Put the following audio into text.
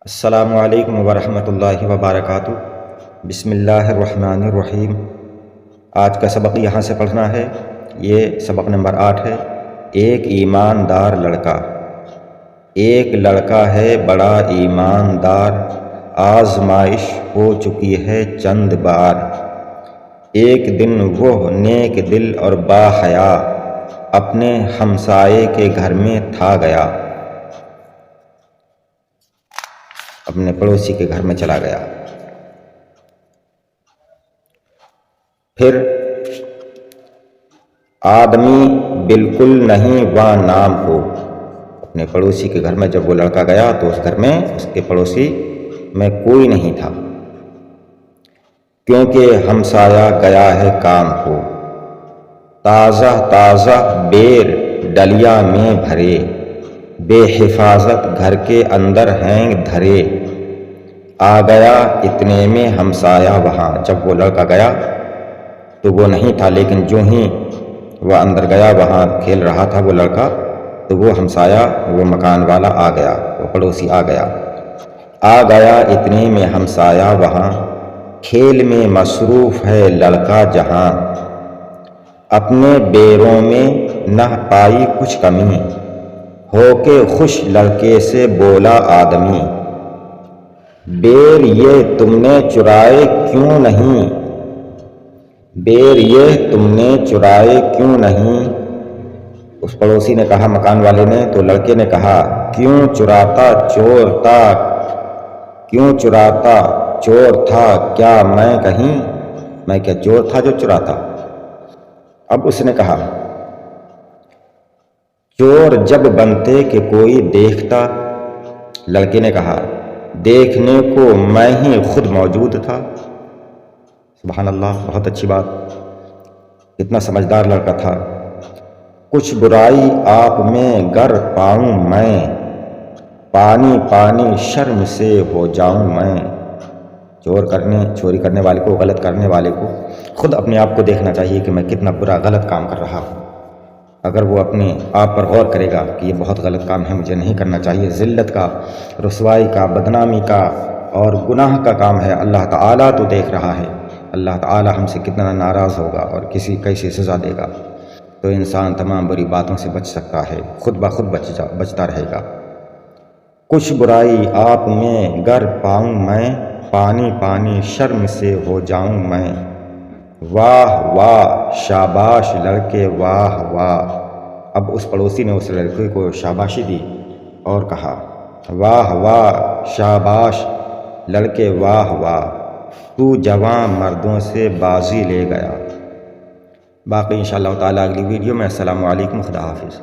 السلام علیکم ورحمۃ اللہ وبرکاتہ۔ بسم اللہ الرحمن الرحیم۔ آج کا سبق یہاں سے پڑھنا ہے، یہ سبق نمبر 8 ہے۔ ایک ایماندار لڑکا۔ ایک لڑکا ہے بڑا ایماندار، آزمائش ہو چکی ہے چند بار۔ ایک دن وہ نیک دل اور باحیا اپنے ہمسائے کے گھر میں تھا گیا، اپنے پڑوسی کے گھر میں چلا گیا۔ پھر آدمی بالکل نہیں وا نام ہو۔ اپنے پڑوسی کے گھر میں جب وہ لڑکا گیا تو اس گھر میں اس کے پڑوسی میں کوئی نہیں تھا، کیونکہ ہمسایہ گیا ہے کام کو۔ تازہ تازہ بیر ڈلیا میں بھرے، بے حفاظت گھر کے اندر ہیں دھرے۔ آ گیا اتنے میں ہمسایہ وہاں۔ جب وہ لڑکا گیا تو وہ نہیں تھا، لیکن جو ہی وہ اندر گیا، وہاں کھیل رہا تھا وہ لڑکا، تو وہ ہمسایہ، وہ مکان والا آ گیا، وہ پڑوسی آ گیا۔ آ گیا اتنے میں ہمسایہ وہاں، کھیل میں مصروف ہے لڑکا جہاں۔ اپنے بیروں میں نہ پائی کچھ کمی، ہو کے خوش لڑکے سے بولا آدمی۔ بیر یہ تم نے چرائے کیوں نہیں، بیر یہ تم نے چرائے کیوں نہیں۔ اس پڑوسی نے کہا، مکان والے نے، تو لڑکے نے کہا، کیوں چراتا چور تھا، کیوں چراتا چور تھا کیا میں کہیں، میں کیا چور تھا جو چراتا۔ اب اس نے کہا، چور جب بنتے کہ کوئی دیکھتا۔ لڑکے نے کہا، دیکھنے کو میں ہی خود موجود تھا۔ سبحان اللہ، بہت اچھی بات، کتنا سمجھدار لڑکا تھا۔ کچھ برائی آپ میں گر پاؤں میں، پانی پانی شرم سے ہو جاؤں میں۔ چوری کرنے والے کو، غلط کرنے والے کو خود اپنے آپ کو دیکھنا چاہیے کہ میں کتنا برا غلط کام کر رہا ہوں۔ اگر وہ اپنے آپ پر غور کرے گا کہ یہ بہت غلط کام ہے، مجھے نہیں کرنا چاہیے، ذلت کا، رسوائی کا، بدنامی کا اور گناہ کا کام ہے، اللہ تعالیٰ تو دیکھ رہا ہے، اللہ تعالیٰ ہم سے کتنا ناراض ہوگا اور کیسی سزا دے گا، تو انسان تمام بری باتوں سے بچ سکتا ہے، خود بخود بچتا رہے گا۔ کچھ برائی آپ میں گر پاؤں میں، پانی پانی شرم سے ہو جاؤں میں۔ واہ واہ شاباش لڑکے واہ واہ۔ اب اس پڑوسی نے اس لڑکے کو شاباشی دی اور کہا، واہ واہ شاباش لڑکے واہ واہ، تو جوان مردوں سے بازی لے گیا۔ باقی انشاءاللہ تعالیٰ اگلی ویڈیو میں۔ السلام علیکم، خدا حافظ۔